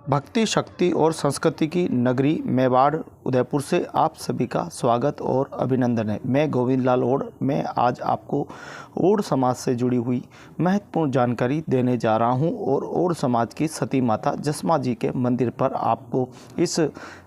भक्ति, शक्ति और संस्कृति की नगरी मेवाड़ उदयपुर से आप सभी का स्वागत और अभिनंदन है। मैं गोविंद लाल ओड। मैं आज आपको ओड समाज से जुड़ी हुई महत्वपूर्ण जानकारी देने जा रहा हूं और ओड समाज की सती माता जसमा जी के मंदिर पर आपको इस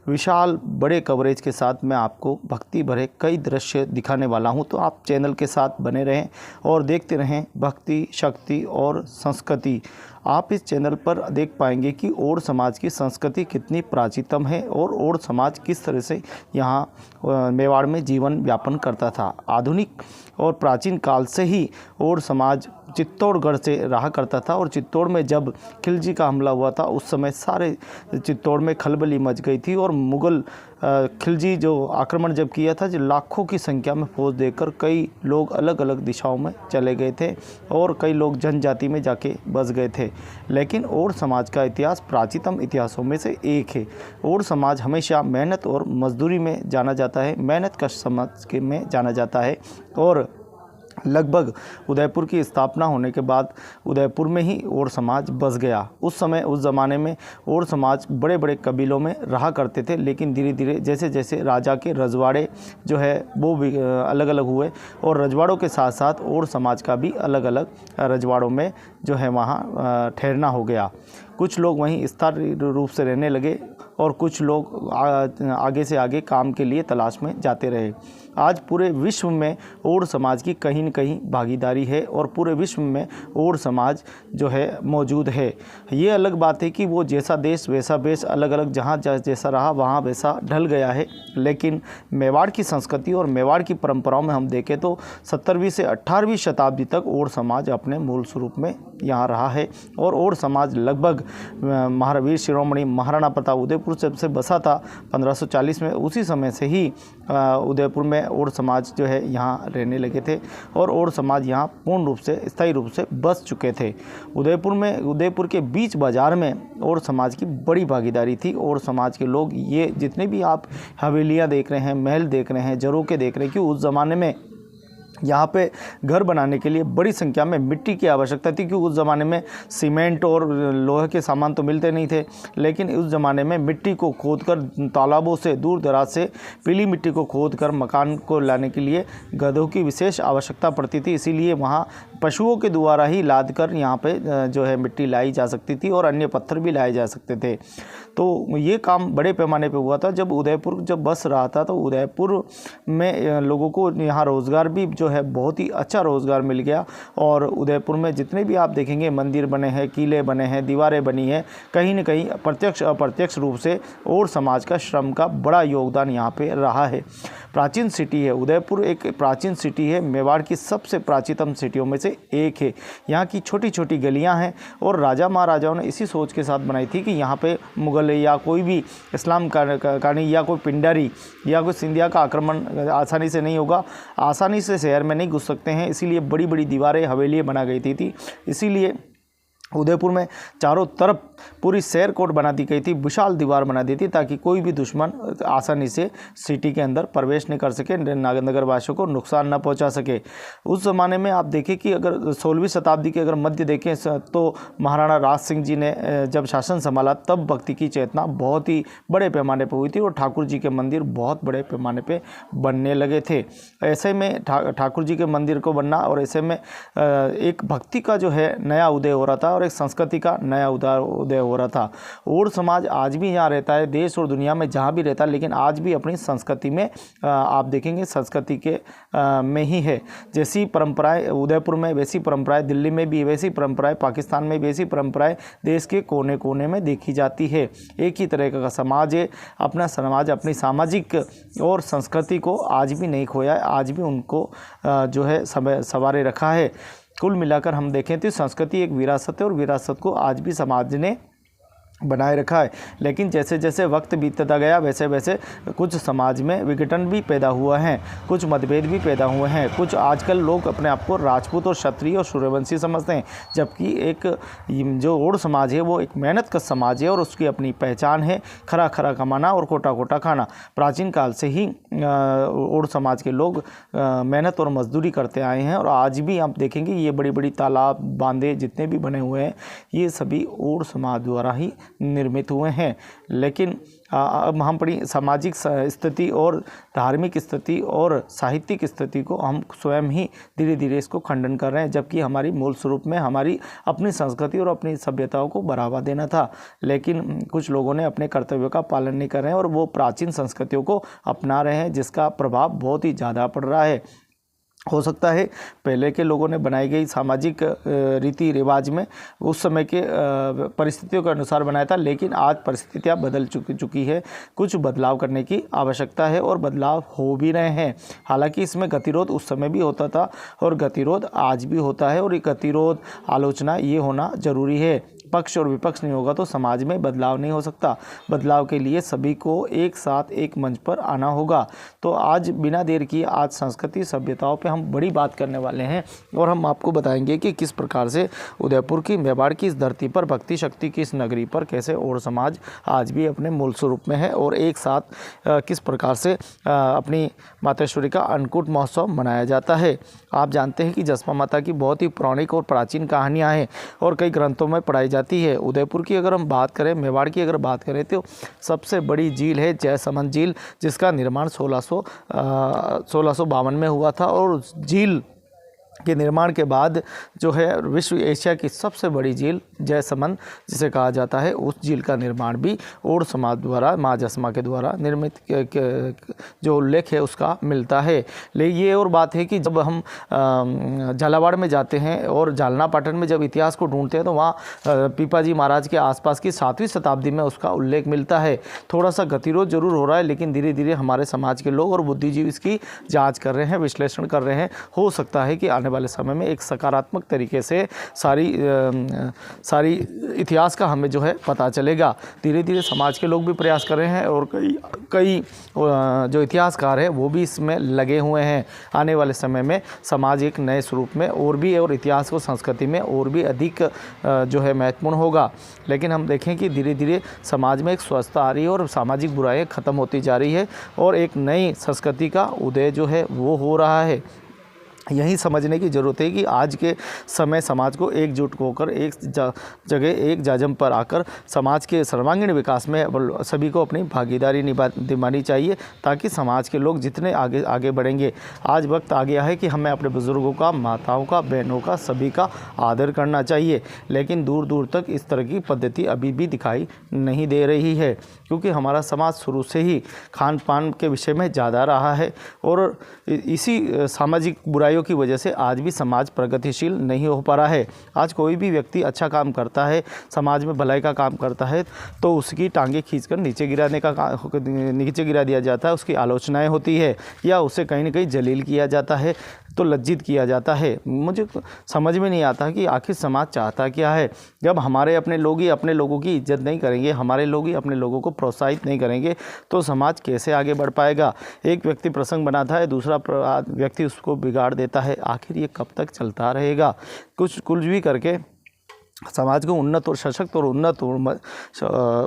विशाल बड़े कवरेज के साथ मैं आपको भक्ति भरे कई दृश्य दिखाने वाला हूं। तो आप चैनल के साथ बने रहें और देखते रहें भक्ति, शक्ति और संस्कृति। आप इस चैनल पर देख पाएंगे कि ओड समाज की संस्कृति कितनी प्राचीनतम है और ओड समाज किस तरह से यहाँ मेवाड़ में जीवन यापन करता था। आधुनिक और प्राचीन काल से ही ओड समाज चित्तौड़गढ़ से रहा करता था और चित्तौड़ में जब खिलजी का हमला हुआ था उस समय सारे चित्तौड़ में खलबली मच गई थी और मुग़ल खिलजी जो आक्रमण जब किया था, जो लाखों की संख्या में फौज देकर कई लोग अलग अलग दिशाओं में चले गए थे और कई लोग जनजाति में जाके बस गए थे। लेकिन ओड समाज का इतिहास प्राचीनतम इतिहासों में से एक है। ओड समाज हमेशा मेहनत और मजदूरी में जाना जाता है, मेहनत कश समाज के में जाना जाता है और लगभग उदयपुर की स्थापना होने के बाद उदयपुर में ही ओड समाज बस गया। उस ज़माने में ओड समाज बड़े बड़े कबीलों में रहा करते थे, लेकिन धीरे धीरे जैसे जैसे राजा के रजवाड़े जो है वो भी अलग अलग हुए और रजवाड़ों के साथ साथ ओड समाज का भी अलग अलग रजवाड़ों में जो है वहाँ ठहरना हो गया। कुछ लोग वहीं स्थायी रूप से रहने लगे और कुछ लोग आगे से आगे काम के लिए तलाश में जाते रहे। आज पूरे विश्व में ओड समाज की कहीं न कहीं भागीदारी है और पूरे विश्व में ओड समाज जो है मौजूद है। ये अलग बात है कि वो जैसा देश वैसा वेश, अलग अलग जहाँ जैसा रहा वहाँ वैसा ढल गया है। लेकिन मेवाड़ की संस्कृति और मेवाड़ की परंपराओं में हम देखें तो 17वीं से 18वीं शताब्दी तक ओड समाज अपने मूल स्वरूप में यहाँ रहा है और ओड समाज लगभग महावीर शिरोमणि महाराणा प्रताप उदयपुर से बसा था 1540 में। उसी समय से ही उदयपुर में ओड समाज जो है यहाँ रहने लगे थे और ओड समाज यहाँ पूर्ण रूप से स्थायी रूप से बस चुके थे। उदयपुर के बीच बाज़ार में ओड समाज की बड़ी भागीदारी थी। ओड समाज के लोग ये जितने भी आप हवेलियाँ देख रहे हैं, महल देख रहे हैं, जरोके देख रहे हैं कि उस ज़माने में यहाँ पे घर बनाने के लिए बड़ी संख्या में मिट्टी की आवश्यकता थी, क्योंकि उस ज़माने में सीमेंट और लोहे के सामान तो मिलते नहीं थे। लेकिन उस ज़माने में मिट्टी को खोदकर तालाबों से दूर दराज से पीली मिट्टी को खोदकर मकान को लाने के लिए गधों की विशेष आवश्यकता पड़ती थी। इसीलिए वहाँ पशुओं के द्वारा ही लाद कर यहाँ पे जो है मिट्टी लाई जा सकती थी और अन्य पत्थर भी लाए जा सकते थे। तो ये काम बड़े पैमाने पे हुआ था। जब उदयपुर बस रहा था तो उदयपुर में लोगों को यहाँ रोज़गार भी जो है बहुत ही अच्छा रोज़गार मिल गया और उदयपुर में जितने भी आप देखेंगे मंदिर बने हैं, किले बने हैं, दीवारें बनी हैं, कहीं न कहीं प्रत्यक्ष अप्रत्यक्ष रूप से ओड समाज का श्रम का बड़ा योगदान यहाँ पे रहा है। प्राचीन सिटी है उदयपुर, एक प्राचीन सिटी है, मेवाड़ की सबसे प्राचीनतम सिटियों में से एक है। यहाँ की छोटी छोटी गलियाँ हैं और राजा महाराजाओं ने इसी सोच के साथ बनाई थी कि यहाँ पे मुग़ल या कोई भी इस्लाम का या कोई पिंडारी या कोई सिंधिया का आक्रमण आसानी से नहीं होगा, आसानी से शहर में नहीं घुस सकते हैं। इसीलिए बड़ी बड़ी दीवारें, हवेलियाँ बना गई थी। इसीलिए उदयपुर में चारों तरफ पूरी शहर कोट बना दी गई थी, विशाल दीवार बना दी थी ताकि कोई भी दुश्मन आसानी से सिटी के अंदर प्रवेश नहीं कर सके, नगरवासियों को नुकसान न पहुंचा सके। उस ज़माने में आप देखें कि अगर 16वीं शताब्दी के अगर मध्य देखें तो महाराणा राज सिंह जी ने जब शासन संभाला तब भक्ति की चेतना बहुत ही बड़े पैमाने पर हुई थी और ठाकुर जी के मंदिर बहुत बड़े पैमाने पर बनने लगे थे। ऐसे में ठाकुर जी के मंदिर को बनना और ऐसे में एक भक्ति का जो है नया उदय हो रहा था और एक संस्कृति का नया उदय हो रहा था। ओड समाज आज भी यहाँ रहता है, देश और दुनिया में जहाँ भी रहता है, लेकिन आज भी अपनी संस्कृति में आप देखेंगे संस्कृति के में ही है। जैसी परंपराएं उदयपुर में वैसी परंपराएं दिल्ली में भी, वैसी परंपराएं पाकिस्तान में, वैसी परंपराएं देश के कोने कोने में देखी जाती है। एक ही तरह का समाज है। अपना समाज अपनी सामाजिक और संस्कृति को आज भी नहीं खोया है, आज भी उनको जो है संवारे रखा है। कुल मिलाकर हम देखें तो संस्कृति एक विरासत है और विरासत को आज भी समाज ने बनाए रखा है। लेकिन जैसे जैसे वक्त बीतता गया वैसे वैसे कुछ समाज में विघटन भी पैदा हुआ है, कुछ मतभेद भी पैदा हुए हैं। कुछ आजकल लोग अपने आप को राजपूत और क्षत्रिय और सूर्यवंशी समझते हैं, जबकि एक जो ओड समाज है वो एक मेहनत का समाज है और उसकी अपनी पहचान है, खरा खरा कमाना और कोटा कोटा खाना। प्राचीन काल से ही ओड समाज के लोग मेहनत और मजदूरी करते आए हैं और आज भी आप देखेंगे ये बड़ी बड़ी तालाब बांधे जितने भी बने हुए हैं ये सभी ओड समाज द्वारा ही निर्मित हुए हैं। लेकिन अब हम अपनी सामाजिक स्थिति और धार्मिक स्थिति और साहित्यिक स्थिति को हम स्वयं ही धीरे धीरे इसको खंडन कर रहे हैं, जबकि हमारी मूल स्वरूप में हमारी अपनी संस्कृति और अपनी सभ्यताओं को बढ़ावा देना था। लेकिन कुछ लोगों ने अपने कर्तव्यों का पालन नहीं कर रहे हैं और वो प्राचीन संस्कृतियों को अपना रहे हैं, जिसका प्रभाव बहुत ही ज़्यादा पड़ रहा है। हो सकता है पहले के लोगों ने बनाई गई सामाजिक रीति रिवाज में उस समय के परिस्थितियों के अनुसार बनाया था, लेकिन आज परिस्थितियां बदल चुकी है। कुछ बदलाव करने की आवश्यकता है और बदलाव हो भी रहे हैं। हालांकि इसमें गतिरोध उस समय भी होता था और गतिरोध आज भी होता है, और ये गतिरोध आलोचना ये होना ज़रूरी है। पक्ष और विपक्ष नहीं होगा तो समाज में बदलाव नहीं हो सकता। बदलाव के लिए सभी को एक साथ एक मंच पर आना होगा। तो आज बिना देर किए आज संस्कृति सभ्यताओं पे हम बड़ी बात करने वाले हैं, और हम आपको बताएंगे कि किस प्रकार से उदयपुर की, मेवाड़ की इस धरती पर, भक्ति शक्ति की इस नगरी पर कैसे और समाज आज भी अपने मूल स्वरूप में है, और एक साथ किस प्रकार से अपनी मातेश्वरी का अन्नकूट महोत्सव मनाया जाता है। आप जानते हैं कि जसपा माता की बहुत ही पौराणिक और प्राचीन कहानियाँ हैं और कई ग्रंथों में पढ़ाई जाती है। उदयपुर की अगर हम बात करें, मेवाड़ की अगर बात करें, तो सबसे बड़ी झील है जयसमंद झील, जिसका निर्माण 1652 में हुआ था, और उस झील के निर्माण के बाद जो है विश्व एशिया की सबसे बड़ी झील जयसमंद जिसे कहा जाता है, उस झील का निर्माण भी ओड समाज द्वारा, माँ जसमा के द्वारा निर्मित जो उल्लेख है उसका मिलता है। लेकिन ये और बात है कि जब हम झालावाड़ में जाते हैं और जालना पाटन में जब इतिहास को ढूंढते हैं तो वहाँ पीपाजी महाराज के आसपास की 7वीं शताब्दी में उसका उल्लेख मिलता है। थोड़ा सा गतिरोध जरूर हो रहा है, लेकिन धीरे धीरे हमारे समाज के लोग और बुद्धिजीवी इसकी जाँच कर रहे हैं, विश्लेषण कर रहे हैं। हो सकता है कि आने वाले समय में एक सकारात्मक तरीके से सारी इतिहास का हमें जो है पता चलेगा। धीरे धीरे समाज के लोग भी प्रयास कर रहे हैं और कई जो इतिहासकार हैं वो भी इसमें लगे हुए हैं। आने वाले समय में समाज एक नए स्वरूप में और इतिहास को संस्कृति में और भी अधिक जो है महत्वपूर्ण होगा। लेकिन हम देखें कि धीरे धीरे समाज में एक स्वस्थता आ रही है और सामाजिक बुराइयां खत्म होती जा रही है और एक नई संस्कृति का उदय जो है वो हो रहा है। यही समझने की ज़रूरत है कि आज के समय समाज को एकजुट होकर एक जगह एक जाजम पर आकर समाज के सर्वांगीण विकास में सभी को अपनी भागीदारी निभानी चाहिए, ताकि समाज के लोग जितने आगे बढ़ेंगे। आज वक्त आ गया है कि हमें अपने बुज़ुर्गों का, माताओं का, बहनों का, सभी का आदर करना चाहिए। लेकिन दूर दूर तक इस तरह की पद्धति अभी भी दिखाई नहीं दे रही है, क्योंकि हमारा समाज शुरू से ही खान पान के विषय में ज़्यादा रहा है और इसी सामाजिक बुराइयों की वजह से आज भी समाज प्रगतिशील नहीं हो पा रहा है। आज कोई भी व्यक्ति अच्छा काम करता है, समाज में भलाई का काम करता है, तो उसकी टांगे खींचकर नीचे गिरा दिया जाता है, उसकी आलोचनाएं होती है या उसे कहीं ना कहीं जलील किया जाता है, तो लज्जित किया जाता है। मुझे समझ में नहीं आता कि आखिर समाज चाहता क्या है। जब हमारे अपने लोग ही अपने लोगों की इज्जत नहीं करेंगे, हमारे लोग ही अपने लोगों को प्रोत्साहित नहीं करेंगे, तो समाज कैसे आगे बढ़ पाएगा। एक व्यक्ति प्रसंग बनाता है, दूसरा व्यक्ति उसको बिगाड़ देता है। आखिर ये कब तक चलता रहेगा। कुछ भी करके समाज को उन्नत और सशक्त और उन्नत और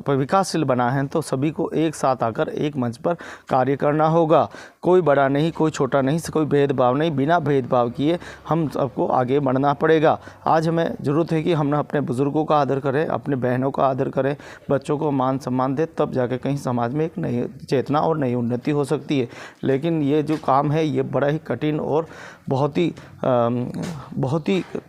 विकासशील बना है, तो सभी को एक साथ आकर एक मंच पर कार्य करना होगा। कोई बड़ा नहीं, कोई छोटा नहीं, कोई भेदभाव नहीं, बिना भेदभाव किए हम सबको आगे बढ़ना पड़ेगा। आज हमें ज़रूरत है कि हम अपने बुज़ुर्गों का आदर करें, अपने बहनों का आदर करें, बच्चों को मान सम्मान दें, तब जाके कहीं समाज में एक नई चेतना और नई उन्नति हो सकती है। लेकिन ये जो काम है ये बड़ा ही कठिन और बहुत ही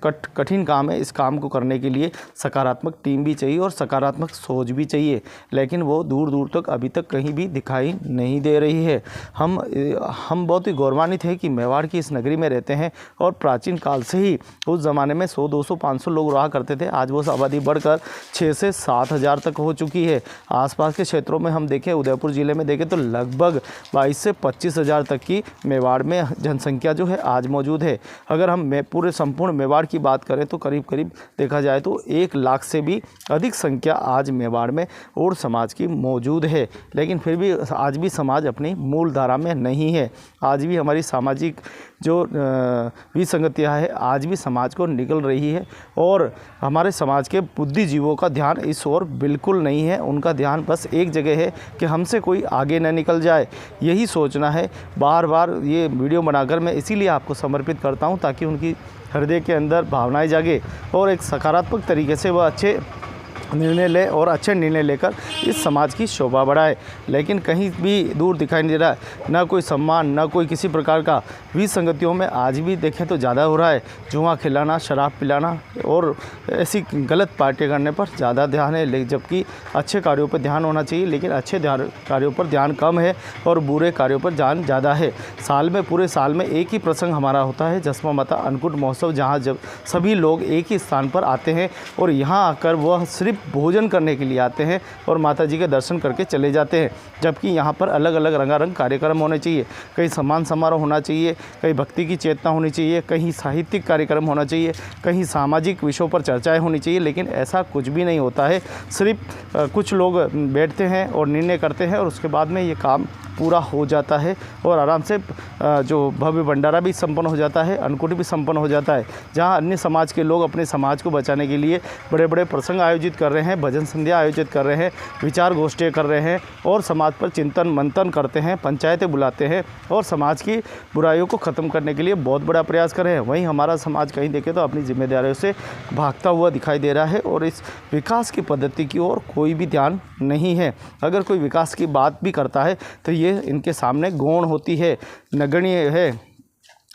कठिन काम है। इस काम को करने के लिए सकारात्मक टीम भी चाहिए और सकारात्मक सोच भी चाहिए, लेकिन वो दूर दूर तक अभी तक कहीं भी दिखाई नहीं दे रही है। हम बहुत ही गौरवान्वित हैं कि मेवाड़ की इस नगरी में रहते हैं और प्राचीन काल से ही उस ज़माने में 100, 200, 500 लोग रहा करते थे। आज वो आबादी बढ़कर 6 से 7 हज़ार तक हो चुकी है। आसपास के क्षेत्रों में हम देखें, उदयपुर ज़िले में देखें तो लगभग 22 से 25 हज़ार तक की मेवाड़ में जनसंख्या जो है आज मौजूद है। अगर हम पूरे संपूर्ण मेवाड़ की बात करें तो करीब करीब देखा जाए तो 1 लाख से भी अधिक संख्या आज मेवाड़ में और समाज की मौजूद है। लेकिन फिर भी आज भी समाज अपनी मूल धारा में नहीं है। आज भी हमारी सामाजिक जो विसंगतियाँ है आज भी समाज को निकल रही है और हमारे समाज के बुद्धिजीवों का ध्यान इस ओर बिल्कुल नहीं है। उनका ध्यान बस एक जगह है कि हमसे कोई आगे न निकल जाए, यही सोचना है। बार बार ये वीडियो बनाकर मैं इसीलिए आपको समर्पित करता हूँ, ताकि उनकी हृदय के अंदर भावनाएं जागे और एक सकारात्मक तरीके से वह अच्छे निर्णय ले और अच्छे निर्णय लेकर इस समाज की शोभा बढ़ाए। लेकिन कहीं भी दूर दिखाई नहीं दे रहा है, ना कोई सम्मान, ना कोई किसी प्रकार का। विसंगतियों में आज भी देखें तो ज़्यादा हो रहा है। जुआ खिलाना, शराब पिलाना और ऐसी गलत पार्टी करने पर ज़्यादा ध्यान है, जबकि अच्छे कार्यों पर ध्यान होना चाहिए। लेकिन अच्छे कार्यों पर ध्यान कम है और बुरे कार्यों पर ध्यान ज़्यादा है। पूरे साल में एक ही प्रसंग हमारा होता है, जसमा माता अन्नकूट महोत्सव, जहाँ जब सभी लोग एक ही स्थान पर आते हैं और यहाँ आकर वह सिर्फ भोजन करने के लिए आते हैं और माता जी के दर्शन करके चले जाते हैं। जबकि यहाँ पर अलग अलग रंगारंग कार्यक्रम होने चाहिए। कहीं सम्मान समारोह होना चाहिए, कहीं भक्ति की चेतना होनी चाहिए, कहीं साहित्यिक कार्यक्रम होना चाहिए, कहीं सामाजिक विषयों पर चर्चाएं होनी चाहिए। लेकिन ऐसा कुछ भी नहीं होता है। सिर्फ कुछ लोग बैठते हैं और निर्णय करते हैं और उसके बाद में ये काम पूरा हो जाता है और आराम से जो भव्य भंडारा भी संपन्न हो जाता है, अन्नकूट भी संपन्न हो जाता है। जहाँ अन्य समाज के लोग अपने समाज को बचाने के लिए बड़े बड़े प्रसंग आयोजित कर रहे हैं, भजन संध्या आयोजित कर रहे हैं, विचार गोष्ठियाँ कर रहे हैं और समाज पर चिंतन मंथन करते हैं, पंचायतें बुलाते हैं और समाज की बुराइयों को ख़त्म करने के लिए बहुत बड़ा प्रयास कर रहे हैं। वहीं हमारा समाज कहीं देखें तो अपनी जिम्मेदारियों से भागता हुआ दिखाई दे रहा है और इस विकास की पद्धति की ओर कोई भी ध्यान नहीं है। अगर कोई विकास की बात भी करता है तो ये इनके सामने गौण होती है, नगण्य है।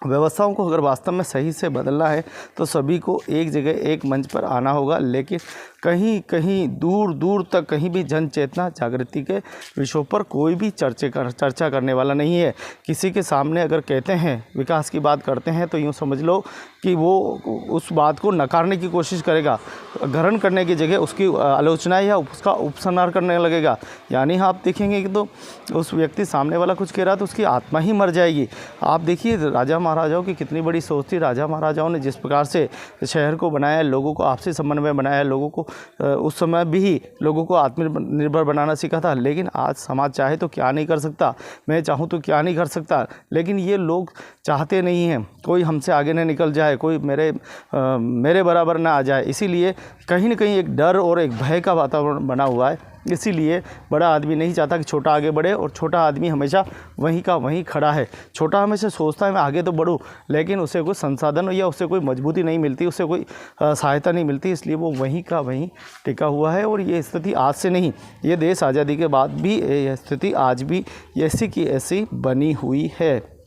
व्यवस्थाओं को अगर वास्तव में सही से बदलना है तो सभी को एक जगह एक मंच पर आना होगा। लेकिन कहीं कहीं दूर दूर तक कहीं भी जन चेतना जागृति के विषयों पर कोई भी चर्चा करने वाला नहीं है। किसी के सामने अगर कहते हैं, विकास की बात करते हैं, तो यूँ समझ लो कि वो उस बात को नकारने की कोशिश करेगा, ग्रहण करने की जगह उसकी आलोचना या उसका उपसंहार करने लगेगा। यानी आप देखेंगे कि तो उस व्यक्ति सामने वाला कुछ कह रहा है तो उसकी आत्मा ही मर जाएगी। आप देखिए राजा महाराजाओं की कितनी बड़ी सोच थी। राजा महाराजाओं ने जिस प्रकार से शहर को बनाया, लोगों को आपसी समन्वय बनाया, लोगों को उस समय भी लोगों को आत्मनिर्भर बनाना सीखा था। लेकिन आज समाज चाहे तो क्या नहीं कर सकता, मैं चाहूँ तो क्या नहीं कर सकता। लेकिन ये लोग चाहते नहीं हैं कोई हमसे आगे न निकल जाए, कोई मेरे बराबर ना आ जाए। इसीलिए कहीं ना कहीं एक डर और एक भय का वातावरण बना हुआ है। इसीलिए बड़ा आदमी नहीं चाहता कि छोटा आगे बढ़े और छोटा आदमी हमेशा वहीं का वहीं खड़ा है। छोटा हमेशा सोचता है मैं आगे तो बढ़ूं, लेकिन उसे कोई संसाधन या उसे कोई मजबूती नहीं मिलती, उसे कोई सहायता नहीं मिलती, इसलिए वो वहीं का वहीं टिका हुआ है। और ये स्थिति आज से नहीं, ये देश आज़ादी के बाद भी ये स्थिति आज भी ऐसी की ऐसी बनी हुई है।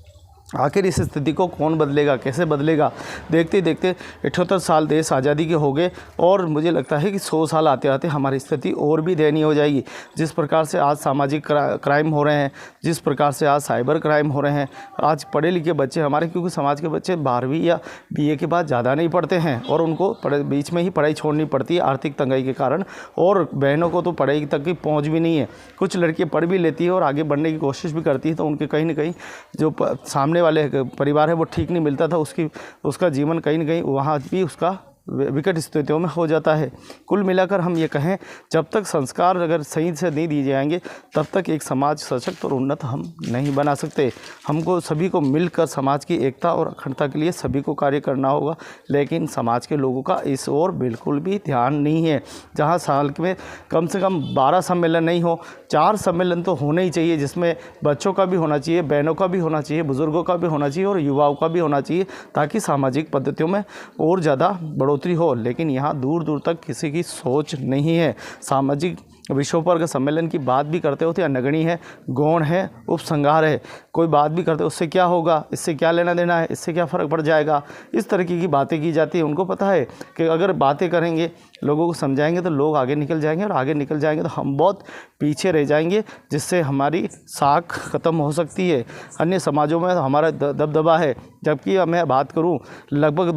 आखिर इस स्थिति को कौन बदलेगा, कैसे बदलेगा? देखते देखते 78 साल देश आज़ादी के हो गए और मुझे लगता है कि 100 साल आते आते हमारी स्थिति और भी दयनीय हो जाएगी। जिस प्रकार से आज सामाजिक क्राइम हो रहे हैं, जिस प्रकार से आज साइबर क्राइम हो रहे हैं, आज पढ़े लिखे बच्चे हमारे, क्योंकि समाज के बच्चे 12वीं या BA के बाद ज़्यादा नहीं पढ़ते हैं और उनको बीच में ही पढ़ाई छोड़नी पड़ती है आर्थिक तंगाई के कारण। और बहनों को तो पढ़ाई तक की पहुँच भी नहीं है। कुछ लड़कियाँ पढ़ भी लेती है और आगे बढ़ने की कोशिश भी करती है, तो उनके कहीं ना कहीं जो सामने वाले परिवार है वो ठीक नहीं मिलता था, उसका जीवन कहीं ना कहीं वहाँ भी उसका विकट स्थितियों में हो जाता है। कुल मिलाकर हम ये कहें, जब तक संस्कार अगर सही से नहीं दिए जाएंगे तब तक एक समाज सशक्त और उन्नत हम नहीं बना सकते। हमको सभी को मिलकर समाज की एकता और अखंडता के लिए सभी को कार्य करना होगा। लेकिन समाज के लोगों का इस ओर बिल्कुल भी ध्यान नहीं है। जहाँ साल में कम से कम 12 सम्मेलन नहीं हो, 4 सम्मेलन तो होने ही चाहिए, जिसमें बच्चों का भी होना चाहिए, बहनों का भी होना चाहिए, बुज़ुर्गों का भी होना चाहिए और युवाओं का भी होना चाहिए, ताकि सामाजिक पद्धतियों में और ज़्यादा बढ़ोतरी हो। लेकिन यहाँ दूर दूर तक किसी की सोच नहीं है। सामाजिक विषयों पर अगर सम्मेलन की बात भी करते हो तो नगण्य है, गौण है, उपसंहार है। कोई बात भी करते हो उससे क्या होगा, इससे क्या लेना देना है, इससे क्या फ़र्क पड़ जाएगा, इस तरीके की बातें की जाती है। उनको पता है कि अगर बातें करेंगे, लोगों को समझाएंगे तो लोग आगे निकल जाएंगे और आगे निकल जाएंगे तो हम बहुत पीछे रह जाएंगे, जिससे हमारी साख ख़त्म हो सकती है। अन्य समाजों में हमारा दबदबा है, जबकि मैं बात करूं लगभग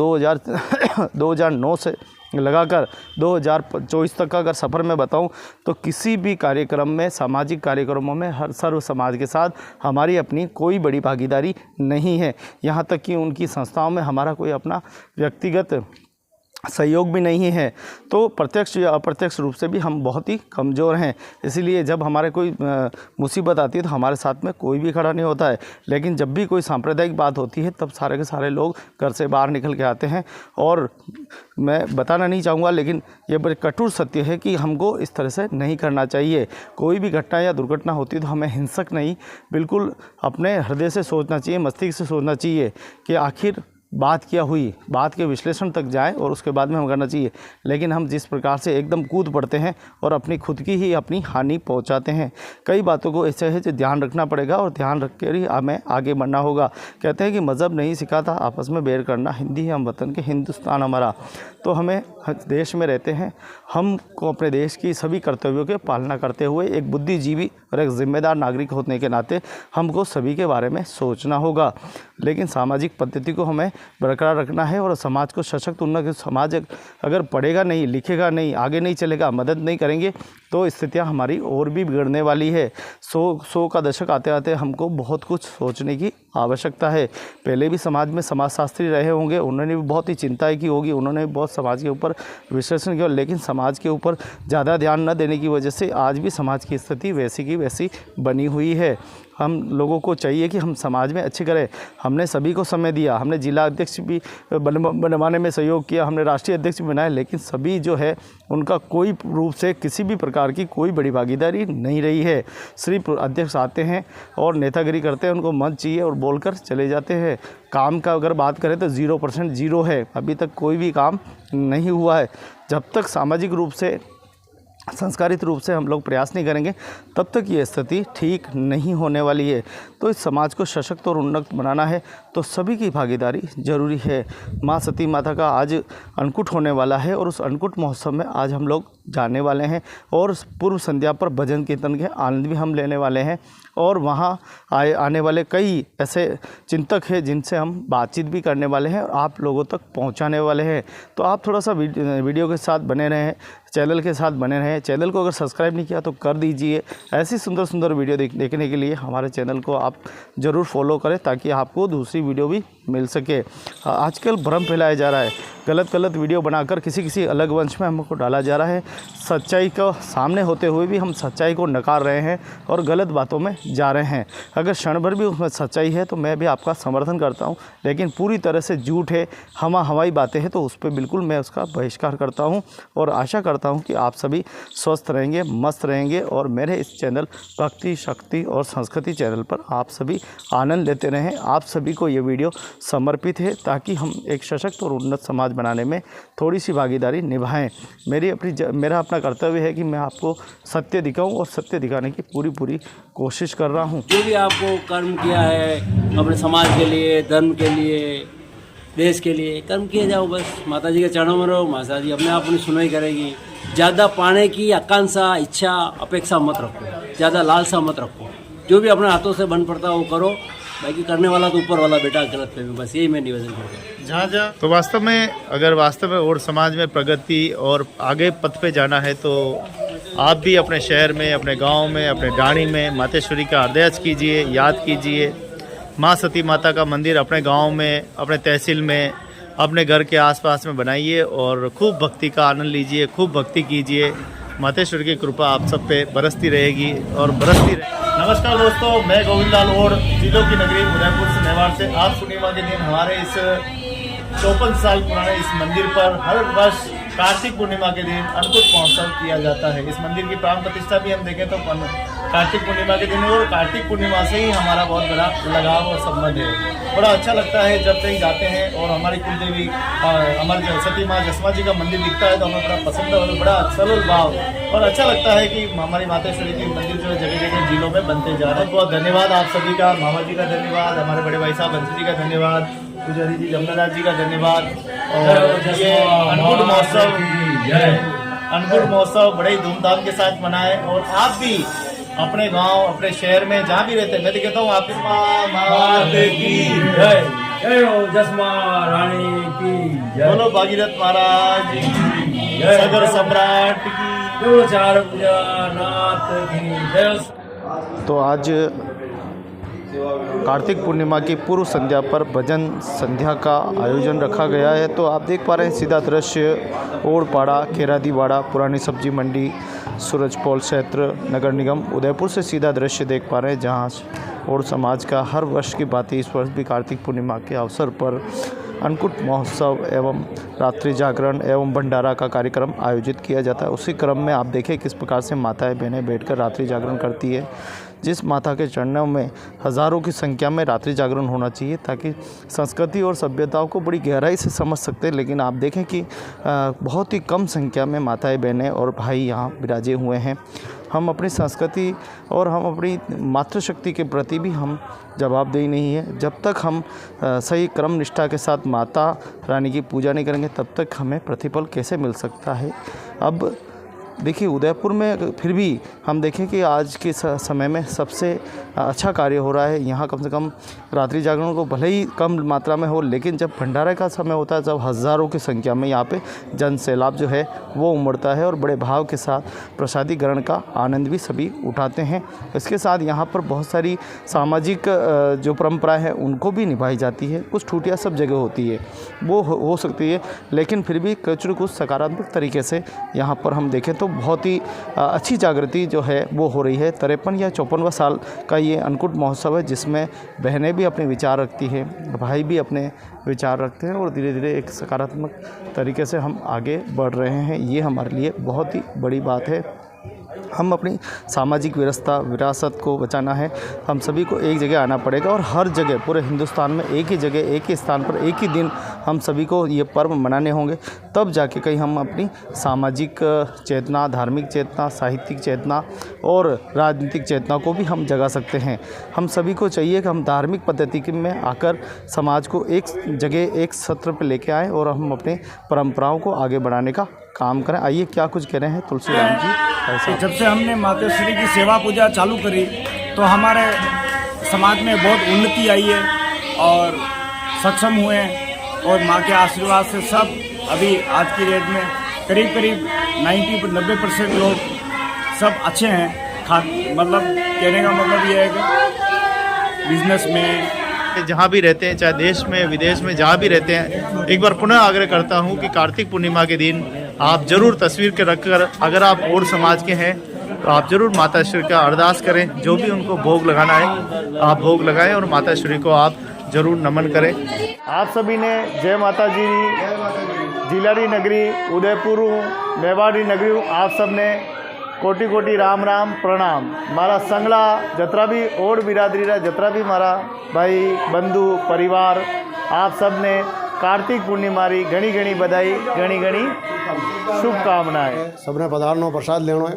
2009 से लगाकर 2024 तक का अगर सफ़र में बताऊं तो किसी भी कार्यक्रम में, सामाजिक कार्यक्रमों में हर सर्व समाज के साथ हमारी अपनी कोई बड़ी भागीदारी नहीं है। यहाँ तक कि उनकी संस्थाओं में हमारा कोई अपना व्यक्तिगत सहयोग भी नहीं है। तो प्रत्यक्ष या अप्रत्यक्ष रूप से भी हम बहुत ही कमज़ोर हैं। इसीलिए जब हमारे कोई मुसीबत आती है तो हमारे साथ में कोई भी खड़ा नहीं होता है। लेकिन जब भी कोई सांप्रदायिक बात होती है तब सारे के सारे लोग घर से बाहर निकल के आते हैं। और मैं बताना नहीं चाहूँगा, लेकिन ये बड़े कठोर सत्य है कि हमको इस तरह से नहीं करना चाहिए। कोई भी घटना या दुर्घटना होती है तो हमें हिंसक नहीं, बिल्कुल अपने हृदय से सोचना चाहिए, मस्तिष्क से सोचना चाहिए कि आखिर बात के विश्लेषण तक जाए और उसके बाद में हम करना चाहिए। लेकिन हम जिस प्रकार से एकदम कूद पड़ते हैं और अपनी खुद की ही अपनी हानि पहुंचाते हैं। कई बातों को ऐसे है जो ध्यान रखना पड़ेगा और ध्यान रख कर ही हमें आगे बढ़ना होगा। कहते हैं कि मज़हब नहीं सिखाता आपस में बैर करना, हिंदी हम वतन के हिंदुस्तान हमारा। तो हमें देश में रहते हैं, हमको अपने देश की सभी कर्तव्यों के पालना करते हुए एक बुद्धिजीवी और एक जिम्मेदार नागरिक होने के नाते हमको सभी के बारे में सोचना होगा। लेकिन सामाजिक पद्धति को हमें बरकरार रखना है और समाज को सशक्त उन्नत समाज अगर पढ़ेगा नहीं, लिखेगा नहीं, आगे नहीं चलेगा, मदद नहीं करेंगे तो स्थितियां हमारी और भी बिगड़ने वाली है। 100 का दशक आते आते हमको बहुत कुछ सोचने की आवश्यकता है। पहले भी समाज में समाजशास्त्री रहे होंगे, उन्होंने भी बहुत ही चिंताएं की होगी, उन्होंने भी बहुत समाज के ऊपर विश्लेषण किया, लेकिन समाज के ऊपर ज़्यादा ध्यान न देने की वजह से आज भी समाज की स्थिति वैसी की वैसी बनी हुई है। हम लोगों को चाहिए कि हम समाज में अच्छे करें। हमने सभी को समय दिया, हमने जिला अध्यक्ष भी बनवाने में सहयोग किया, हमने राष्ट्रीय अध्यक्ष भी बनाए, लेकिन सभी जो है उनका कोई रूप से किसी भी प्रकार की कोई बड़ी भागीदारी नहीं रही है। सिर्फ अध्यक्ष आते हैं और नेतागिरी करते हैं, उनको मंच चाहिए और बोलकर चले जाते हैं। काम का अगर बात करें तो 0% जीरो है, अभी तक कोई भी काम नहीं हुआ है। जब तक सामाजिक रूप से संस्कारित रूप से हम लोग प्रयास नहीं करेंगे तब तक ये स्थिति ठीक नहीं होने वाली है। तो इस समाज को सशक्त और उन्नत बनाना है तो सभी की भागीदारी जरूरी है। माँ सती माता का आज अन्नकूट होने वाला है और उस अन्नकूट महोत्सव में आज हम लोग जाने वाले हैं और पूर्व संध्या पर भजन कीर्तन के आनंद भी हम लेने वाले हैं। और वहाँ आने वाले कई ऐसे चिंतक हैं जिनसे हम बातचीत भी करने वाले हैं और आप लोगों तक पहुँचाने वाले हैं। तो आप थोड़ा सा वीडियो के साथ बने रहें, चैनल के साथ बने रहें। चैनल को अगर सब्सक्राइब नहीं किया तो कर दीजिए। ऐसी सुंदर सुंदर वीडियो देखने के लिए हमारे चैनल को आप ज़रूर फॉलो करें ताकि आपको दूसरी वीडियो भी मिल सके। आजकल भ्रम फैलाया जा रहा है, गलत वीडियो बनाकर किसी अलग वंश में हमको डाला जा रहा है। सच्चाई का सामने होते हुए भी हम सच्चाई को नकार रहे हैं और गलत बातों में जा रहे हैं। अगर क्षण भर भी उसमें सच्चाई है तो मैं भी आपका समर्थन करता हूं, लेकिन पूरी तरह से झूठ है, हवाई बातें हैं तो उस पर बिल्कुल मैं उसका बहिष्कार करता हूं। और आशा करता हूं कि आप सभी स्वस्थ रहेंगे, मस्त रहेंगे और मेरे इस चैनल भक्ति शक्ति और संस्कृति चैनल पर आप सभी आनंद लेते रहें। आप सभी को ये वीडियो समर्पित है ताकि हम एक सशक्त और उन्नत समाज बनाने में थोड़ी सी भागीदारी निभाएं। मेरा अपना कर्तव्य है कि मैं आपको सत्य दिखाऊं और सत्य दिखाने की पूरी कोशिश कर रहा हूं। जो भी आपको कर्म किया है अपने समाज के लिए, धर्म के लिए, देश के लिए कर्म किए जाओ। बस माता जी के चरणों में रहो, माता जी अपने आप अपनी सुनवाई करेगी। ज़्यादा पाने की आकांक्षा, इच्छा, अपेक्षा मत रखो, ज़्यादा लालसा मत रखो। जो भी अपने हाथों से बन पड़ता है वो करो, बाकी करने वाला तो ऊपर वाला बेटा गलत फहमी। बस यही मैं निवेदन करता हूँ। जहाँ तो वास्तव में और समाज में प्रगति और आगे पथ पे जाना है तो आप भी अपने शहर में, अपने गांव में, अपने डाणी में मातेश्वरी का हृदयाच कीजिए, याद कीजिए। माँ सती माता का मंदिर अपने गांव में, अपने तहसील में, अपने घर के आसपास में बनाइए और खूब भक्ति का आनंद लीजिए, खूब भक्ति कीजिए। मातेश्वरी की कृपा आप सब पे बरसती रहेगी और बरसती रहेगी। नमस्कार दोस्तों, मैं गोविंद लाल ओड, जिलों की नगरी उदयपुर से मेवाड़ से। आज पूर्णिमा के दिन हमारे इस 54 साल पुराने इस मंदिर पर हर वर्ष कार्तिक पूर्णिमा के दिन अन्नकूट महोत्सव किया जाता है। इस मंदिर की प्राण प्रतिष्ठा भी हम देखें तो कार्तिक पूर्णिमा के दिन है और कार्तिक पूर्णिमा से ही हमारा बहुत बड़ा लगाव और संबंध है। बड़ा अच्छा लगता है जब कहीं जाते हैं और हमारी कुलदेवी हमारी सती माँ जसमा जी का मंदिर दिखता है तो हमें बड़ा पसंद है और बड़ा सरल भाव और अच्छा लगता है कि हमारी मातेश्वरी की मंदिर जो है जगह जगह जिलों में बनते जा रहे हैं। बहुत धन्यवाद आप सभी का, मामा जी का धन्यवाद, हमारे बड़े भाई साहब बंसी जी का धन्यवाद, पुजारी जी जमुनादास जी का धन्यवाद। और ये अन्नकूट महोत्सव बड़े ही धूमधाम के साथ मनाए और आप भी अपने गांव, अपने शहर में जहाँ भी रहते हैं, मैं तो कहता हूँ आपकी माता की जय, जय हो जसमा रानी की जय, बोलो भागीरथ महाराज की जय, सगर सम्राट की जो चार पूजा नाथ की जय। तो आज कार्तिक पूर्णिमा की पूर्व संध्या पर भजन संध्या का आयोजन रखा गया है। तो आप देख पा रहे हैं सीधा दृश्य ओड़पाड़ा, खेरादीवाड़ा, पुरानी सब्जी मंडी, सूरजपोल क्षेत्र, नगर निगम उदयपुर से सीधा दृश्य देख पा रहे हैं, जहां और समाज का हर वर्ष की बात इस वर्ष भी कार्तिक पूर्णिमा के अवसर पर अन्नकूट महोत्सव एवं रात्रि जागरण एवं भंडारा का कार्यक्रम आयोजित किया जाता है। उसी क्रम में आप देखें किस प्रकार से माताएं बहनें बैठकर रात्रि जागरण करती है। जिस माता के चरणों में हज़ारों की संख्या में रात्रि जागरण होना चाहिए ताकि संस्कृति और सभ्यताओं को बड़ी गहराई से समझ सकते हैं। लेकिन आप देखें कि बहुत ही कम संख्या में माताएं बहनें और भाई यहाँ विराजे हुए हैं। हम अपनी संस्कृति और हम अपनी मातृशक्ति के प्रति भी हम जवाबदेही नहीं है। जब तक हम सही क्रम निष्ठा के साथ माता रानी की पूजा नहीं करेंगे तब तक हमें प्रतिफल कैसे मिल सकता है। अब देखिए उदयपुर में फिर भी हम देखें कि आज के समय में सबसे अच्छा कार्य हो रहा है। यहाँ कम से कम रात्रि जागरण को भले ही कम मात्रा में हो, लेकिन जब भंडारे का समय होता है जब हज़ारों की संख्या में यहाँ पे जन सैलाब जो है वो उमड़ता है और बड़े भाव के साथ प्रसादी ग्रहण का आनंद भी सभी उठाते हैं। इसके साथ यहाँ पर बहुत सारी सामाजिक जो परंपराएं हैं उनको भी निभाई जाती है। कुछ टूटियाँ सब जगह होती है, वो हो सकती है, लेकिन फिर भी कुछ सकारात्मक तरीके से यहाँ पर हम देखें तो बहुत ही अच्छी जागृति जो है वो हो रही है। 53 या 54वां साल का ये अन्नकूट महोत्सव है जिसमें बहनें भी अपने विचार रखती हैं, भाई भी अपने विचार रखते हैं और धीरे धीरे एक सकारात्मक तरीके से हम आगे बढ़ रहे हैं। ये हमारे लिए बहुत ही बड़ी बात है। हम अपनी सामाजिक विरासत को बचाना है। हम सभी को एक जगह आना पड़ेगा और हर जगह पूरे हिंदुस्तान में एक ही जगह एक ही स्थान पर एक ही दिन हम सभी को ये पर्व मनाने होंगे। तब जाके कहीं हम अपनी सामाजिक चेतना, धार्मिक चेतना, साहित्यिक चेतना और राजनीतिक चेतना को भी हम जगा सकते हैं। हम सभी को चाहिए कि हम धार्मिक पद्धति में आकर समाज को एक जगह एक सत्र पर लेके आएँ और हम अपने परंपराओं को आगे बढ़ाने का काम करें। आइए क्या कुछ कह रहे हैं तुलसीराम जी। जब से हमने माताश्री की सेवा पूजा चालू करी तो हमारे समाज में बहुत उन्नति आई है और सक्षम हुए हैं और माँ के आशीर्वाद से सब अभी आज की डेट में करीब 90-90% लोग सब अच्छे हैं। मतलब कहने का मतलब ये है कि बिजनेस में जहाँ भी रहते हैं, चाहे देश में विदेश में जहाँ भी रहते हैं, एक बार पुनः आग्रह करता हूँ कि कार्तिक पूर्णिमा के दिन आप जरूर तस्वीर के रखकर, अगर आप और समाज के हैं तो आप जरूर माताश्री का अरदास करें। जो भी उनको भोग लगाना है आप भोग लगाएं और माताश्री को आप जरूर नमन करें। आप सभी ने जय माता जी, जिलारी नगरी उदयपुर मेवाड़ी नगरी, आप सब ने कोटि कोटि राम राम प्रणाम। मारा संगला जतरा भी और बिरादरी रहा, जतरा भी मारा भाई बंधु परिवार, आप सब ने कार्तिक पूर्णिमा री घणी घणी बधाई, घणी घणी शुभकामनाएं। सबने पधारनो प्रसाद लेनो है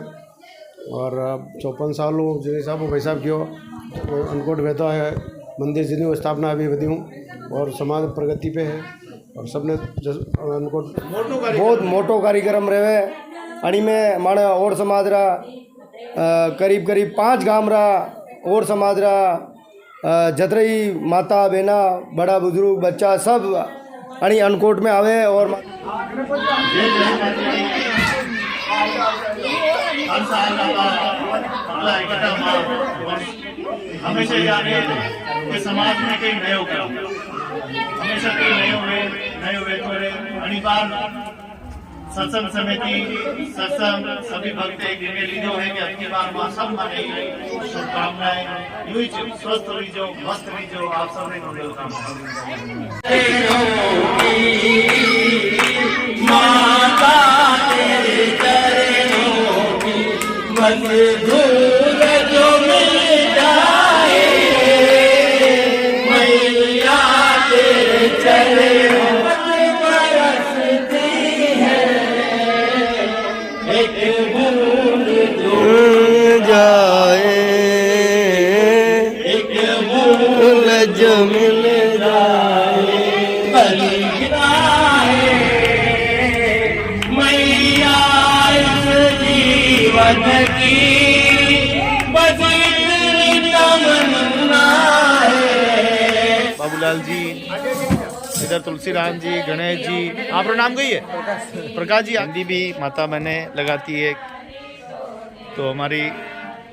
और 54 साल जिन हिसाब भाई साहब कियो अन्नकूट वेता है मंदिर जिनी स्थापना अभी वधी और समाज प्रगति पे है और सबने अन्नकूट बहुत मोटो कार्यक्रम रहे अणी में माने और समाज रा करीब 5 गाम रा और समाज रा जतरई माता बहना बड़ा बुजुर्ग बच्चा सब अणी अन्नकूट में आवे और हमेशा याद है कि समाज में कई नए हो, हमेशा कई नए हुए घणी बार सत्संग समिति सत्संग सभी भक्त एक निर्णय लीधो है कि अगली बार मां सब माने शुभकामनाएं। यूं ही स्वस्थ रहिजो, मस्त रहिजो, आप सबने माता तेरे चरणों की मधुर जो मिल जाए, मैया तेरे चरणों में बरसती है एक बूंद जो जाए, एक बूंद जो मिल जाए जीवन की तमन्ना है। बाबूलाल जी, इधर तुलसीराम जी, गणेश जी, आपका नाम कही है प्रकाश जी। हिंदी भी माता मैंने लगाती है तो हमारी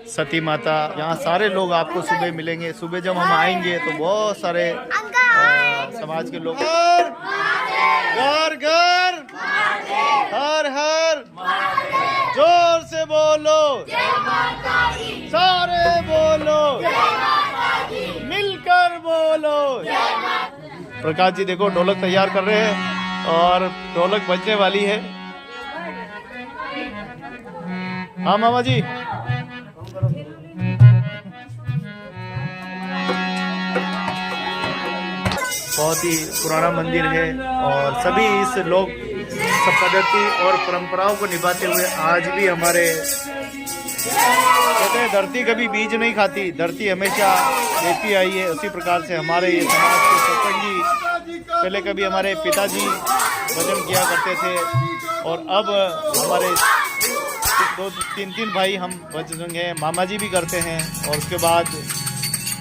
सती माता, यहाँ सारे लोग आपको सुबह मिलेंगे। सुबह जब हम आएंगे तो बहुत सारे समाज के लोग घर घर हर हर जोर से बोलो, सारे बोलो, मिलकर बोलो। प्रकाश जी देखो ढोलक तैयार कर रहे हैं और ढोलक बजने वाली है। हाँ मामा जी, बहुत ही पुराना मंदिर है और सभी इस लोग सब पद्धति और परंपराओं को निभाते हुए आज भी हमारे कहते हैं धरती कभी बीज नहीं खाती, धरती हमेशा देती आई है। उसी प्रकार से हमारे ये समाज के सत्संग जी पहले कभी हमारे पिताजी भजन किया करते थे और अब हमारे 2-3 भाई हम भजन हैं, मामा जी भी करते हैं और उसके बाद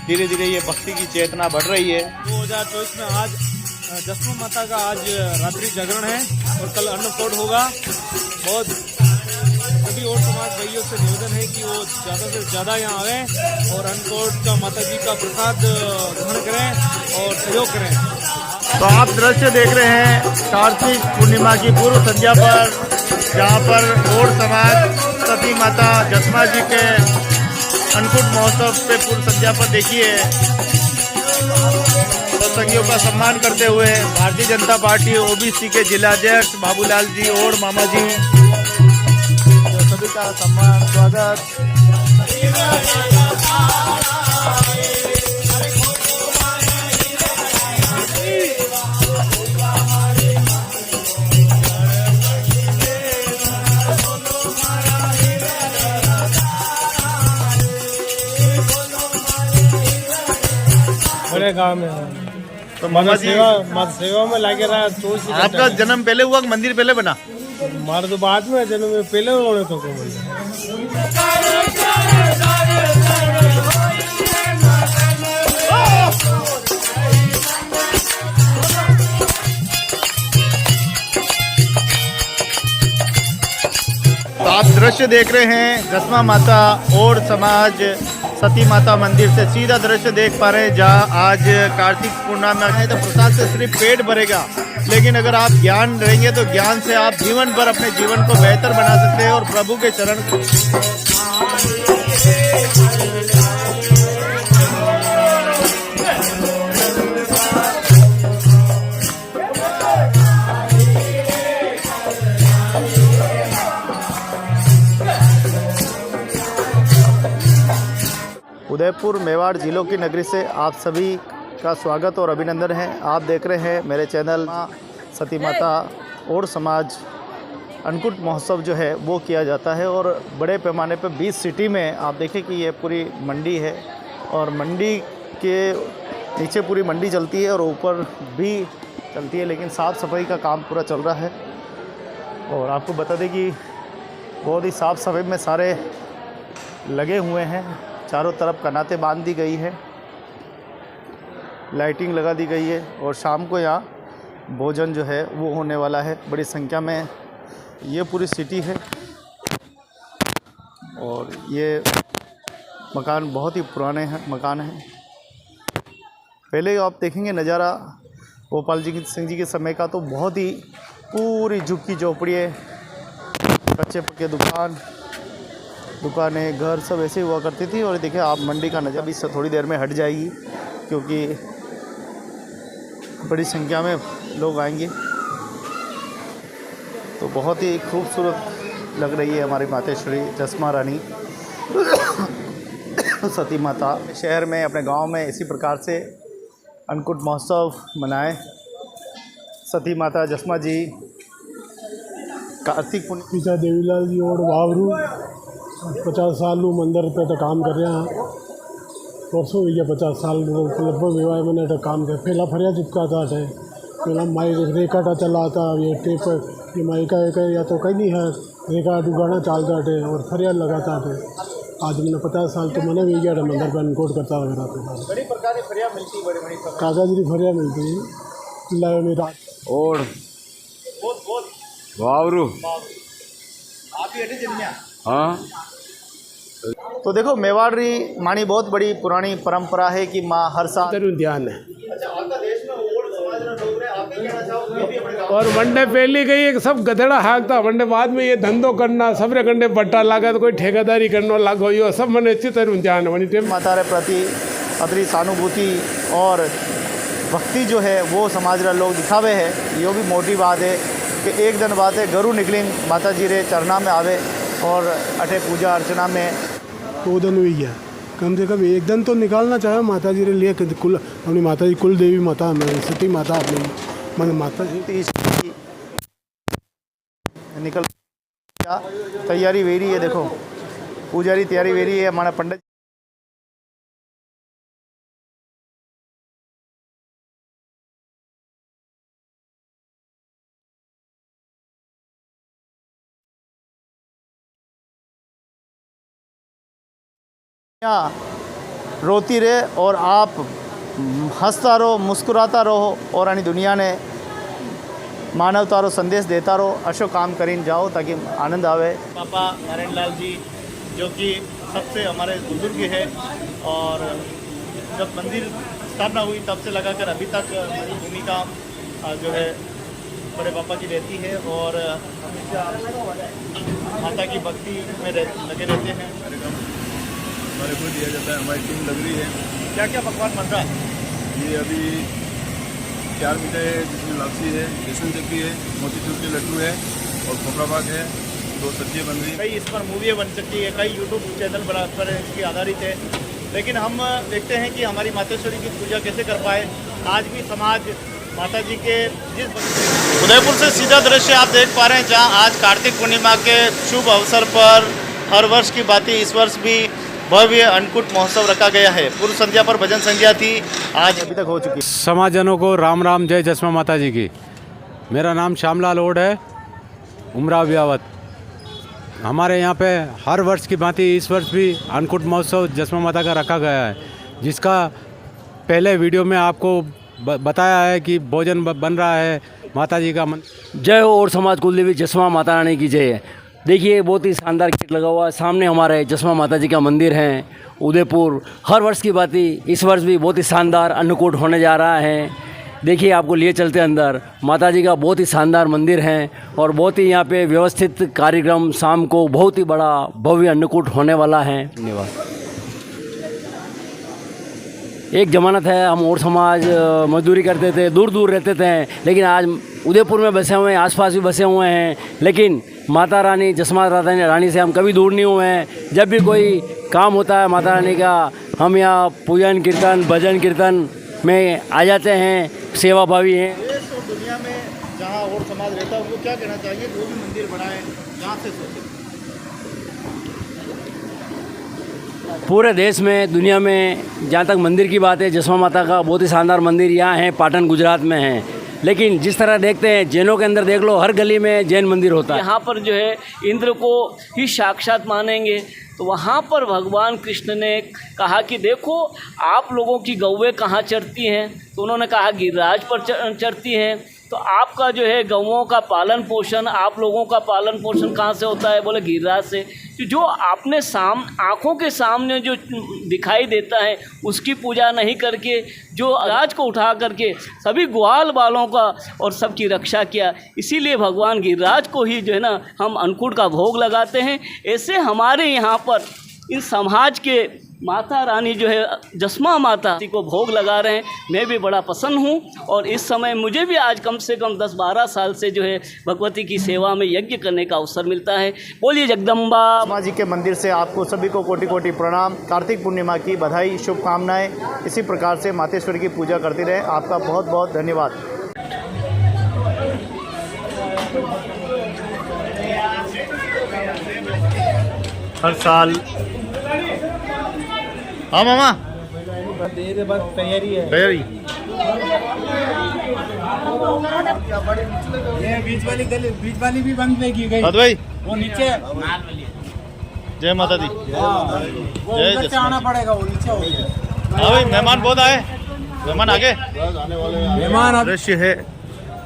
धीरे धीरे ये भक्ति की चेतना बढ़ रही है। 2024 में आज जसमा माता का आज रात्रि जागरण है और कल अन्नकूट होगा। बहुत सभी और समाज भाइयों से निवेदन है कि वो ज़्यादा से ज़्यादा यहाँ आवें और अन्नकूट का माता जी का प्रसाद ग्रहण करें और सहयोग करें। तो आप दृश्य देख रहे हैं कार्तिक पूर्णिमा की पूर्व संध्या पर, जहाँ पर और समाज सती माता जसमा जी के अन्नकूट महोत्सव पे पूर्व संध्या पर देखिए सत्संगियों का सम्मान करते हुए भारतीय जनता पार्टी ओबीसी के जिलाध्यक्ष बाबूलाल जी और मामा जी, तो सभी का सम्मान स्वागत। बड़े गाँव में तो मामा जी सेवा में लगे रहा। तो आपका जन्म पहले हुआ कि मंदिर पहले बना? हमारे तो बाद में जन्म में पहले उन्होंने तो को तो आप दृश्य देख रहे हैं जसमा माता और समाज सती माता मंदिर से सीधा दृश्य देख पा रहे हैं, जहाँ आज कार्तिक पूर्णिमा है तो प्रसाद से सिर्फ पेट भरेगा, लेकिन अगर आप ज्ञान रहेंगे तो ज्ञान से आप जीवन भर अपने जीवन को बेहतर बना सकते हैं और प्रभु के चरण उदयपुर मेवाड़ जिलों की नगरी से आप सभी का स्वागत और अभिनंदन है। आप देख रहे हैं मेरे चैनल सती माता और समाज अन्नकूट महोत्सव जो है वो किया जाता है और बड़े पैमाने पर 20 सिटी में आप देखें कि ये पूरी मंडी है और मंडी के नीचे पूरी मंडी चलती है और ऊपर भी चलती है, लेकिन साफ़ सफाई का काम पूरा चल रहा है। और आपको बता दें कि बहुत ही साफ़ सफाई में सारे लगे हुए हैं, चारों तरफ कनातें बांध दी गई है, लाइटिंग लगा दी गई है और शाम को यहाँ भोजन जो है वो होने वाला है। बड़ी संख्या में ये पूरी सिटी है और ये मकान बहुत ही पुराने हैं मकान हैं। पहले आप देखेंगे नज़ारा गोपाल जी सिंह जी के समय का तो बहुत ही पूरी झुग्गी झोपड़ियाँ, कच्चे पक्के दुकानें घर सब ऐसे हुआ करती थी। और देखिए आप मंडी का नज़ारा भी इससे थोड़ी देर में हट जाएगी क्योंकि बड़ी संख्या में लोग आएंगे। तो बहुत ही खूबसूरत लग रही है हमारी मातेश्वरी जसमा रानी सती माता। शहर में अपने गांव में इसी प्रकार से अन्नकूट महोत्सव मनाए। सती माता जसमा जी कार्तिक पिता देवीलाल जी और वावरू 50 साल मंदिर पे तो काम कर रहे हैं। परसों हो गया 50 साल लगभग विवाह मैंने तो काम कर पहला फरिया चिपकाता थे, पहला माई रेकाटा चलाता ये टेप ये माई का एक या तो कहीं नहीं है रेखा डुगाना चालता थे और फरिया लगाता थे। आज मैंने 50 साल तो मैंने भी गया था मंदिर पर अनकोट करता वगैरह तो बड़ी प्रकार की फरिया मिलती है, बड़ी कागज की फरिया मिलती है लाए में रात और वावरू आप ही अटे जन्मिया। हाँ तो देखो मेवाड़ी मानी बहुत बड़ी पुरानी परंपरा है कि माँ हर साल ध्यान है अच्छा आपका देश में और समाज में लोग रहे, आप भी कहना चाहोगे? और वनडे पहले गई एक सब गधेड़ा हाँकता वनडे बाद में ये धंधो करना सबरे कंडे बट्टा लगा तो कोई ठेकेदारी करना लागो यो सब मैंने अच्छी तरह ध्यान है। माता रे प्रति अतरी सहानुभूति और भक्ति जो है वो समाज रा लोग दिखावे है। यो भी मोटी बात है कि एक दिन बाद है गरु निकलिंग माता जी रे चरना में आवे और अठे पूजा अर्चना में वो दिन हुई गया, कम से कम एक दिन तो निकालना चाहे माता जी के लिए। कुल अपनी माता जी कुल देवी माता में सती माता अपनी मन माता जी निकल तैयारी वेरी है। देखो पूजारी तैयारी वेरी है। हमारा पंडित रोती रहे और आप हंसता रहो, मुस्कुराता रहो और यानी दुनिया ने मानवता रो संदेश देता रहो। अशो काम करीन जाओ ताकि आनंद आवे। पापा नारायण लाल जी जो कि सबसे हमारे बुजुर्ग है और जब मंदिर स्थापना हुई तब से लगाकर अभी तक हमारी भूमिका जो है बड़े पापा की रहती है और हमेशा माता की भक्ति में लगे रहते हैं। हमारे को दिया जाता है, हमारी टीम लग रही है। क्या क्या पकवान बन रहा है? ये अभी 4 मिठाई है जिसमें लापसी है, बेसन चक्की है, मोतीचूर के लड्डू है और खोपरा पाक है, 2 सब्जियाँ बन रही है। कई इस पर मूवियाँ बन सकती है, कई यूट्यूब चैनल पर इसकी आधारित है, लेकिन हम देखते हैं कि हमारी मातेश्वरी की पूजा कैसे कर पाए। आज भी समाज माता जी के जिस उदयपुर से सीधा दृश्य आप देख पा रहे हैं जहाँ आज कार्तिक पूर्णिमा के शुभ अवसर पर हर वर्ष की बात इस वर्ष भी भव्य अन्नकूट महोत्सव रखा गया है। पूर्व संध्या पर भजन संध्या थी, आज अभी तक हो चुकी है। समाजजनों को राम राम, जय जसमा माता जी की। मेरा नाम श्यामलाल ओड है, उमराव ब्यावत। हमारे यहाँ पे हर वर्ष की भांति इस वर्ष भी अन्नकूट महोत्सव जसमा माता का रखा गया है, जिसका पहले वीडियो में आपको बताया है कि भोजन बन रहा है माता जी का। जय हो और समाज कुलदेवी जसमा माता रानी की जय। देखिए बहुत ही शानदार किट लगा हुआ है सामने, हमारे जसमा माता जी का मंदिर है उदयपुर। हर वर्ष की बात ही इस वर्ष भी बहुत ही शानदार अन्नकूट होने जा रहा है। देखिए आपको लिए चलते अंदर, माता जी का बहुत ही शानदार मंदिर है और बहुत ही यहाँ पे व्यवस्थित कार्यक्रम, शाम को बहुत ही बड़ा भव्य अन्नकूट होने वाला है। धन्यवाद। एक ज़माना था हम और समाज मजदूरी करते थे, दूर दूर रहते थे, लेकिन आज उदयपुर में बसे हुए हैं, आसपास भी बसे हुए हैं, लेकिन माता रानी जसमा रानी से हम कभी दूर नहीं हुए हैं। जब भी कोई काम होता है माता रानी का, हम यहाँ पूजन कीर्तन भजन कीर्तन में आ जाते हैं, सेवा भावी हैं। देश और दुनिया में जहाँ और समाज रहता है उनको क्या कहना चाहिए? वो भी मंदिर बनाए, जहाँ से सोचे। पूरे देश में दुनिया में जहाँ तक मंदिर की बात है, जसमा माता का बहुत ही शानदार मंदिर यहाँ है, पाटन गुजरात में है। लेकिन जिस तरह देखते हैं जैनों के अंदर देख लो, हर गली में जैन मंदिर होता है। यहाँ पर जो है इंद्र को ही साक्षात मानेंगे, तो वहाँ पर भगवान कृष्ण ने कहा कि देखो आप लोगों की गौवें कहाँ चरती हैं, तो उन्होंने कहा गिरिराज पर चरती हैं। तो आपका जो है गौओं का पालन पोषण, आप लोगों का पालन पोषण कहाँ से होता है? बोले गिरिराज से। तो जो आपने आँखों के सामने जो दिखाई देता है उसकी पूजा नहीं करके, जो राज को उठा करके सभी ग्वाल बालों का और सबकी रक्षा किया, इसीलिए भगवान गिरिराज को ही जो है ना हम अन्नकूट का भोग लगाते हैं। ऐसे हमारे यहाँ पर इन समाज के माता रानी जो है जसमा माता को भोग लगा रहे हैं। मैं भी बड़ा प्रसन्न हूँ और इस समय मुझे भी आज कम से कम 10-12 साल से जो है भगवती की सेवा में यज्ञ करने का अवसर मिलता है। बोलिए जगदम्बा माँ जी के मंदिर से आपको सभी को कोटि कोटि प्रणाम, कार्तिक पूर्णिमा की बधाई, शुभकामनाएं। इसी प्रकार से मातेश्वरी की पूजा करते रहे। आपका बहुत बहुत धन्यवाद। हर साल हाँ मामा तैयारी है। ये बीच वाली भी बंद नहीं की गई भाई वो नीचे। जय माता दी। वो ऊपर से आना पड़ेगा, वो नीचे हो गया। हाँ भाई मेहमान बहुत आए, मेहमान आगे मेहमान दृश्य है।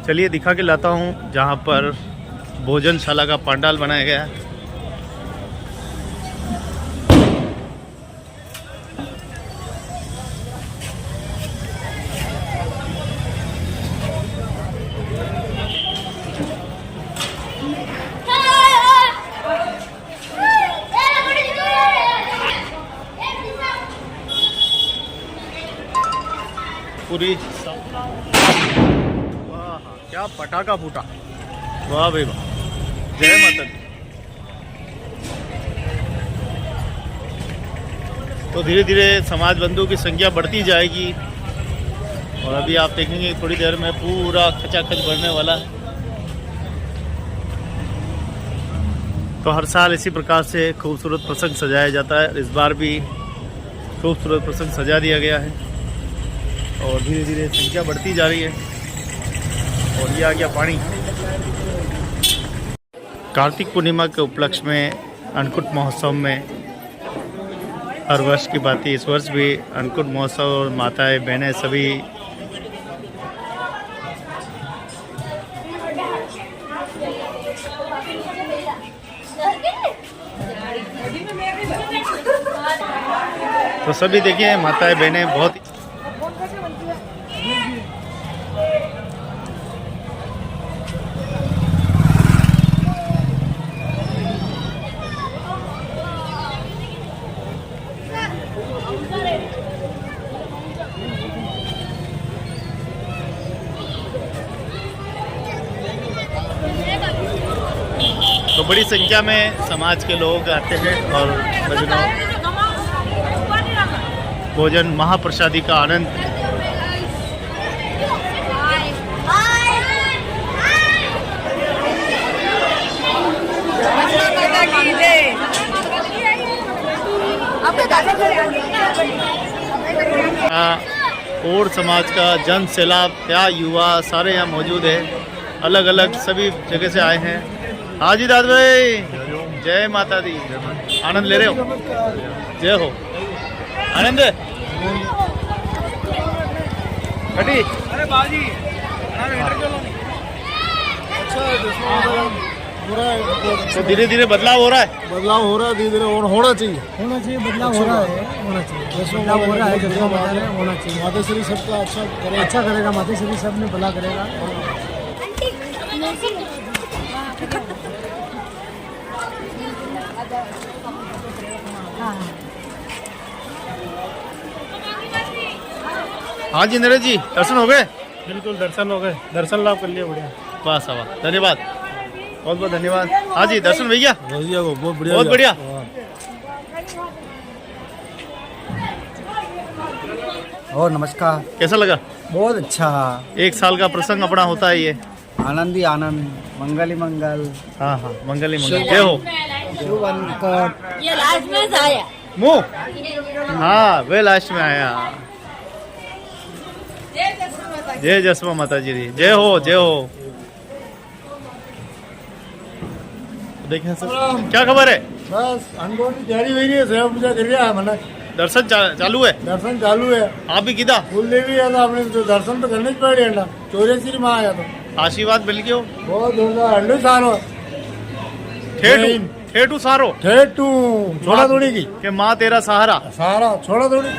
चलिए दिखा के लाता हूँ जहाँ पर भोजनशाला का पंडाल बनाया गया है। पूरी वाह, क्या पटाखा फूटा। वाह भाई वाह, जय माता दी। तो धीरे धीरे समाज बंधुओं की संख्या बढ़ती जाएगी और अभी आप देखेंगे थोड़ी देर में पूरा खचाखच भरने वाला है। तो हर साल इसी प्रकार से खूबसूरत प्रसंग सजाया जाता है। इस बार भी खूबसूरत प्रसंग सजा दिया गया है और धीरे धीरे संख्या बढ़ती जा रही है। और ये आ गया पानी। कार्तिक पूर्णिमा के उपलक्ष्य में अन्नकूट महोत्सव में हर वर्ष की बात है, इस वर्ष भी अन्नकूट महोत्सव और माताएं बहनें सभी तो सभी देखिए माताएं बहनें बहुत तो बड़ी संख्या में समाज के लोग आते हैं और भोजन महाप्रसादी का आनंद और समाज का जन सैलाब क्या युवा सारे यहाँ मौजूद है, अलग अलग सभी जगह से आए हैं। हाँ जी दाद भाई, जय माता दी। आनंद ले रहे हो? जय हो। आनंद कटी। अरे बाजी तो धीरे धीरे बदलाव हो रहा है। बदलाव हो रहा है धीरे धीरे और होना चाहिए बदलाव हो रहा है, होना चाहिए। बदलाव हो रहा है, जैसा बता रहे हैं होना चाहिए। मातेश्वरी सबका अच्छा करेगा, मातेश्वरी सब में भला करेगा। हाँ जी नरेश जी, दर्शन हो गए? बिल्कुल दर्शन हो गए, दर्शन लाभ कर लिए। बढ़िया, वाह वाह, धन्यवाद, बहुत बहुत धन्यवाद। हाँ जी दर्शन भैया, बहुत बढ़िया, बहुत बढ़िया। और नमस्कार, कैसा लगा? बहुत अच्छा। एक साल का प्रसंग अपना होता है ये। आनंद ही आनंद, मंगल ही मंगल। हाँ हाँ, मंगल ही मंगल। जय हो। शुभ अन्नकूट। ये लास्ट में आया मुँह, हाँ वे लास्ट में आया। जय जसमा माता जी री, जय हो जय हो। देखें सर, क्या खबर है? बस अन्नकूट की तैयारी हुई है, सेवा पूजा कर रहा है। मैंने दर्शन चालू है? दर्शन चालू है। आप भी किदा? फूल देवी है तो आपने तो दर्शन तो करने ही पड़े ना। 84 माँ आया तो आशीर्वाद मिल गयो। बहुत जोरदार। हंडू सारो ठेठू सारो, ठेठू छोड़ा थोड़ी की के माँ तेरा सहारा। सारा छोड़ा थोड़ी।